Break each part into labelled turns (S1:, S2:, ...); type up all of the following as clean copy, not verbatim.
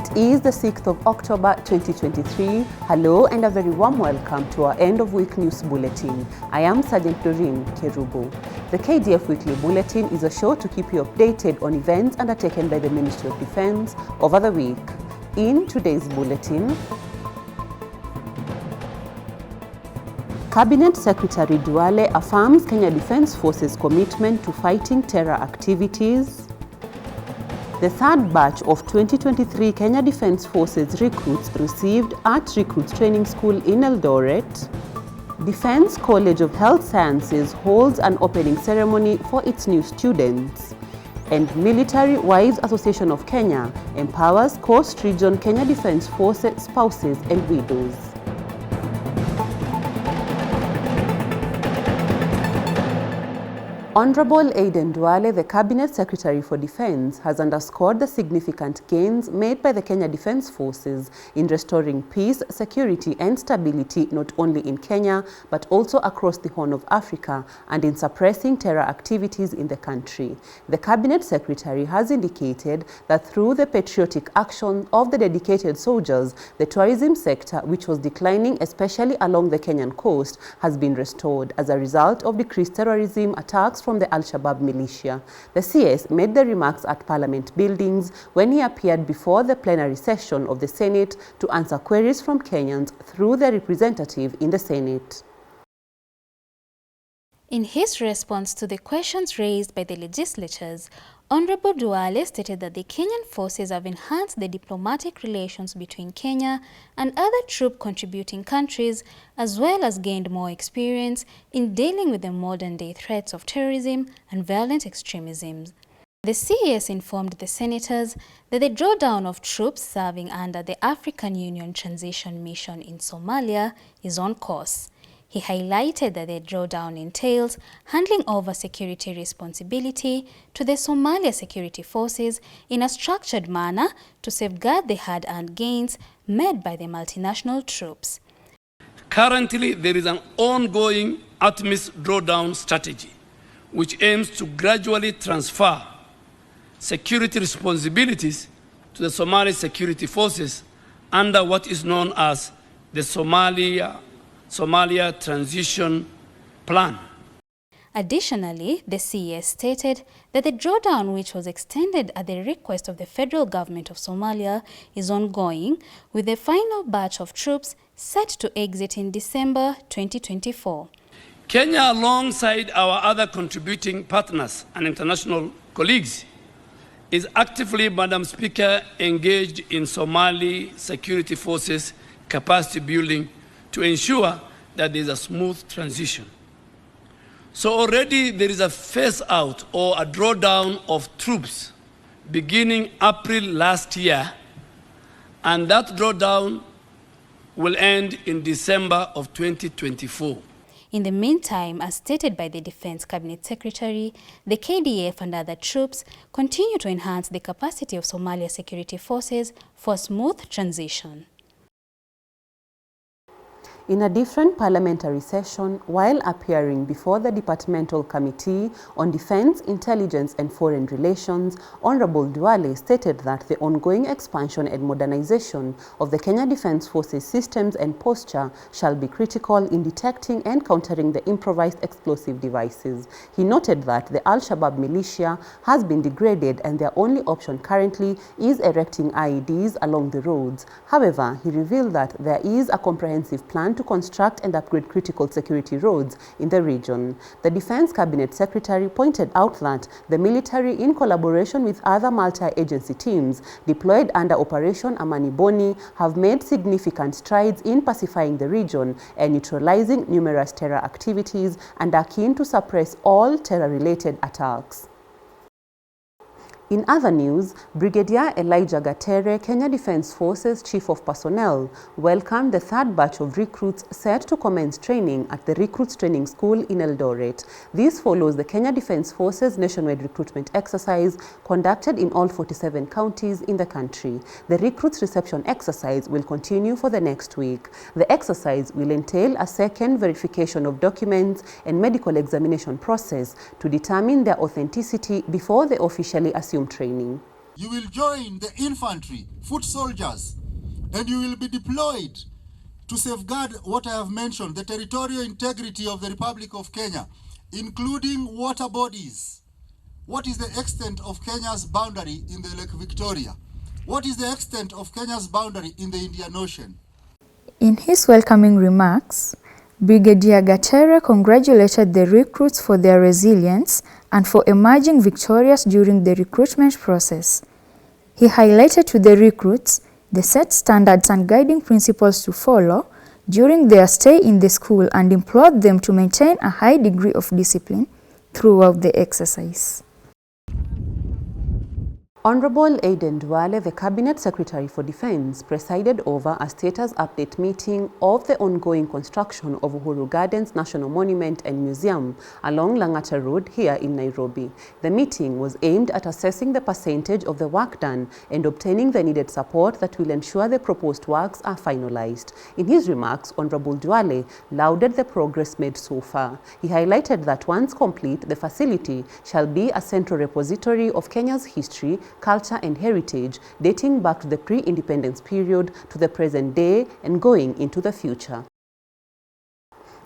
S1: It is the 6th of October 2023. Hello and a very warm welcome to our end of week news bulletin. I am Sergeant Doreen Kerubo. The KDF Weekly Bulletin is a show to keep you updated on events undertaken by the Ministry of Defence over the week. In today's bulletin, Cabinet Secretary Duale affirms Kenya Defence Forces' commitment to fighting terror activities. The third batch of 2023 Kenya Defence Forces recruits received at Recruits Training School in Eldoret. Defence College of Health Sciences holds an opening ceremony for its new students. And Military Wives Association of Kenya empowers Coast Region Kenya Defence Forces spouses and widows. Honorable Aden Duale, the Cabinet Secretary for Defence, has underscored the significant gains made by the Kenya Defence Forces in restoring peace, security and stability not only in Kenya but also across the Horn of Africa and in suppressing terror activities in the country. The Cabinet Secretary has indicated that through the patriotic action of the dedicated soldiers, the tourism sector, which was declining especially along the Kenyan coast, has been restored as a result of decreased terrorism attacks from the Al-Shabaab militia. The CS made the remarks at Parliament buildings when he appeared before the plenary session of the Senate to answer queries from Kenyans through their representative in the Senate.
S2: In his response to the questions raised by the legislators, Honorable Duale stated that the Kenyan forces have enhanced the diplomatic relations between Kenya and other troop-contributing countries, as well as gained more experience in dealing with the modern-day threats of terrorism and violent extremism. The CES informed the senators that the drawdown of troops serving under the African Union Transition Mission in Somalia is on course. He highlighted that the drawdown entails handing over security responsibility to the Somalia security forces in a structured manner to safeguard the hard-earned gains made by the multinational troops.
S3: Currently, there is an ongoing ATMIS drawdown strategy, which aims to gradually transfer security responsibilities to the Somali security forces under what is known as the Somalia Transition Plan.
S2: Additionally, the CES stated that the drawdown, which was extended at the request of the federal government of Somalia, is ongoing, with the final batch of troops set to exit in December 2024.
S3: Kenya, alongside our other contributing partners and international colleagues, is actively, Madam Speaker, engaged in Somali security forces capacity building to ensure that there is a smooth transition. So already there is a phase out or a drawdown of troops beginning April last year, and that drawdown will end in December of 2024.
S2: In the meantime, as stated by the Defense Cabinet Secretary, the KDF and other troops continue to enhance the capacity of Somalia security forces for a smooth transition.
S1: In a different parliamentary session, while appearing before the Departmental Committee on Defense, Intelligence and Foreign Relations, Honorable Duale stated that the ongoing expansion and modernization of the Kenya Defence Forces systems and posture shall be critical in detecting and countering the improvised explosive devices. He noted that the Al-Shabaab militia has been degraded and their only option currently is erecting IEDs along the roads. However, he revealed that there is a comprehensive plan to construct and upgrade critical security roads in the region. The Defense Cabinet Secretary pointed out that the military, in collaboration with other multi-agency teams deployed under Operation Amani Boni, have made significant strides in pacifying the region and neutralizing numerous terror activities and are keen to suppress all terror-related attacks. In other news, Brigadier Elijah Gatere, Kenya Defence Forces Chief of Personnel, welcomed the third batch of recruits set to commence training at the Recruits Training School in Eldoret. This follows the Kenya Defence Forces nationwide recruitment exercise conducted in all 47 counties in the country. The recruits reception exercise will continue for the next week. The exercise will entail a second verification of documents and medical examination process to determine their authenticity before they officially assume training.
S4: You will join the infantry, foot soldiers, and you will be deployed to safeguard what I have mentioned, the territorial integrity of the Republic of Kenya, including water bodies. What is the extent of Kenya's boundary in the Lake Victoria? What is the extent of Kenya's boundary in the Indian Ocean?
S5: In his welcoming remarks, Brigadier Gatera congratulated the recruits for their resilience and for emerging victorious during the recruitment process. He highlighted to the recruits the set standards and guiding principles to follow during their stay in the school and implored them to maintain a high degree of discipline throughout the exercise.
S1: Honorable Aden Duale, the Cabinet Secretary for Defense, presided over a status update meeting of the ongoing construction of Uhuru Gardens National Monument and Museum along Langata Road here in Nairobi. The meeting was aimed at assessing the percentage of the work done and obtaining the needed support that will ensure the proposed works are finalized. In his remarks, Honorable Duale lauded the progress made so far. He highlighted that once complete, the facility shall be a central repository of Kenya's history, culture and heritage dating back to the pre-independence period to the present day and going into the future.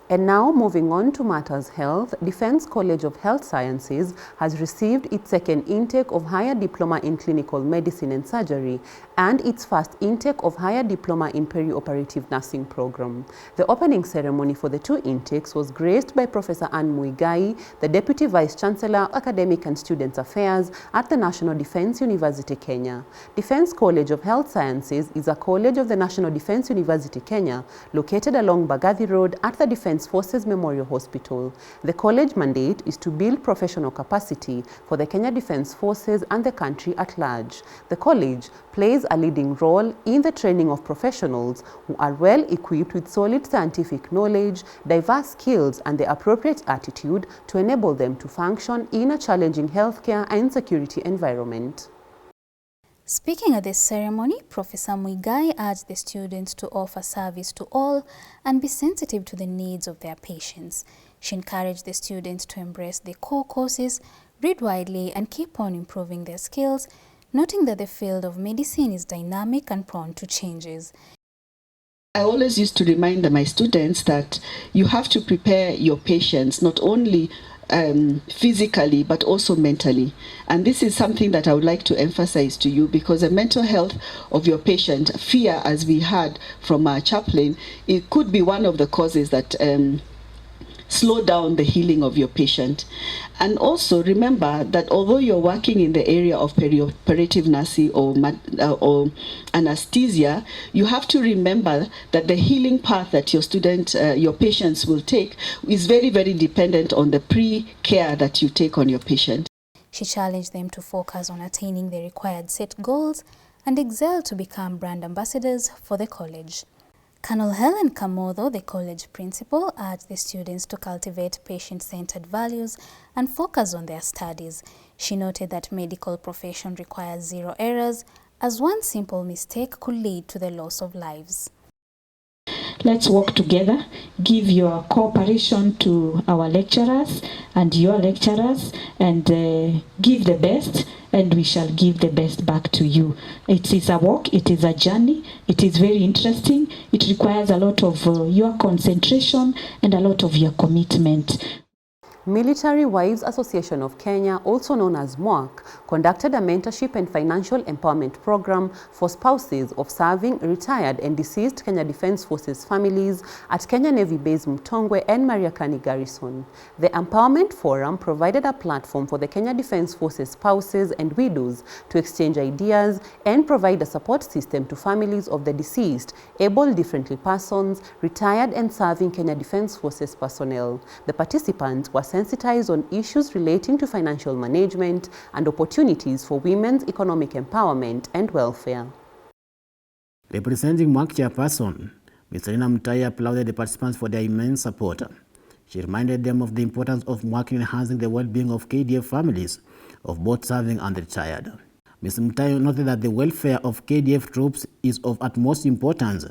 S1: And now, moving on to matters health, Defense College of Health Sciences has received its second intake of higher diploma in clinical medicine and surgery and its first intake of higher diploma in perioperative nursing program. The opening ceremony for the two intakes was graced by Professor Anne Muigai, the Deputy Vice Chancellor of Academic and Students Affairs at the National Defense University Kenya. Defense College of Health Sciences is a college of the National Defense University Kenya located along Bagathi Road at the Defense Forces Memorial Hospital. The college mandate is to build professional capacity for the Kenya Defense Forces and the country at large. The college plays a leading role in the training of professionals who are well equipped with solid scientific knowledge, diverse skills, and the appropriate attitude to enable them to function in a challenging healthcare and security environment.
S2: Speaking at this ceremony, Professor Muigai urged the students to offer service to all and be sensitive to the needs of their patients. She encouraged the students to embrace the core courses, read widely, and keep on improving their skills, noting that the field of medicine is dynamic and prone to changes.
S6: I always used to remind my students that you have to prepare your patients not only physically but also mentally, and this is something that I would like to emphasize to you, because the mental health of your patient, fear, as we heard from our chaplain, it could be one of the causes that slow down the healing of your patient. And also remember that although you're working in the area of perioperative nursing or anesthesia, you have to remember that the healing path that your patients will take is very, very dependent on the pre-care that you take on your patient.
S2: She challenged them to focus on attaining the required set goals and excel to become brand ambassadors for the college. Colonel Helen Kamodho, the college principal, urged the students to cultivate patient-centered values and focus on their studies. She noted that medical profession requires zero errors, as one simple mistake could lead to the loss of lives.
S7: Let's work together, give your cooperation to our lecturers and your lecturers, and give the best, and we shall give the best back to you. It is a walk, it is a journey, it is very interesting, it requires a lot of your concentration and a lot of your commitment.
S1: Military Wives Association of Kenya, also known as MWAC, conducted a mentorship and financial empowerment program for spouses of serving, retired and deceased Kenya Defense Forces families at Kenya Navy Base Mtongwe and Mariakani Garrison. The Empowerment Forum provided a platform for the Kenya Defense Forces spouses and widows to exchange ideas and provide a support system to families of the deceased, able differently persons, retired and serving Kenya Defense Forces personnel. The participants were sensitized on issues relating to financial management and opportunities for women's economic empowerment and welfare.
S8: Representing MWAC chairperson, Ms. Rina Mutai applauded the participants for their immense support. She reminded them of the importance of MWAC in enhancing the well-being of KDF families, of both serving and retired. Ms. Mutai noted that the welfare of KDF troops is of utmost importance,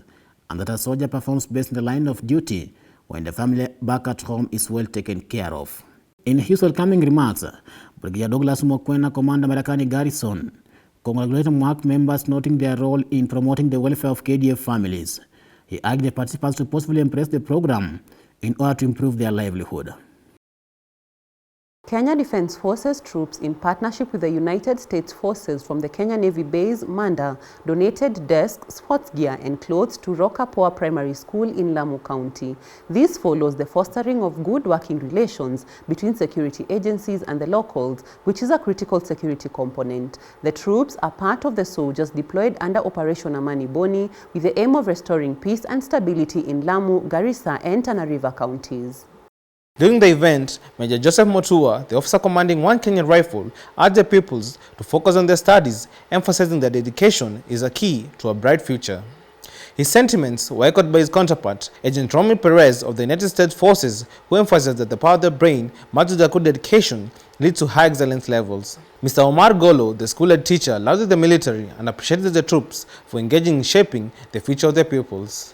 S8: and that a soldier performs best in the line of duty when the family back at home is well taken care of. In his welcoming remarks, Brigadier Douglas Mokwena, Commander Mariakani Garrison, congratulated MWAC members, noting their role in promoting the welfare of KDF families. He urged the participants to possibly embrace the program in order to improve their livelihood.
S1: Kenya Defence Forces troops, in partnership with the United States Forces from the Kenya Navy base Manda, donated desks, sports gear and clothes to Rokapoa Primary School in Lamu County. This follows the fostering of good working relations between security agencies and the locals, which is a critical security component. The troops are part of the soldiers deployed under Operation Amani Boni with the aim of restoring peace and stability in Lamu, Garissa and Tana River counties.
S9: During the event, Major Joseph Motua, the officer commanding 1 Kenyan Rifle, urged the pupils to focus on their studies, emphasizing that education is a key to a bright future. His sentiments were echoed by his counterpart, Agent Romy Perez of the United States Forces, who emphasized that the power of the brain, matched with a good dedication, leads to high excellence levels. Mr. Omar Golo, the school-head teacher, lauded the military and appreciated the troops for engaging in shaping the future of their pupils.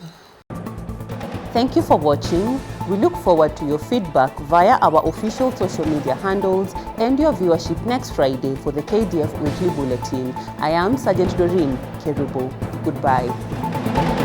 S1: Thank you for watching. We look forward to your feedback via our official social media handles and your viewership next Friday for the KDF Weekly Bulletin. I am Sergeant Doreen Kerubo. Goodbye.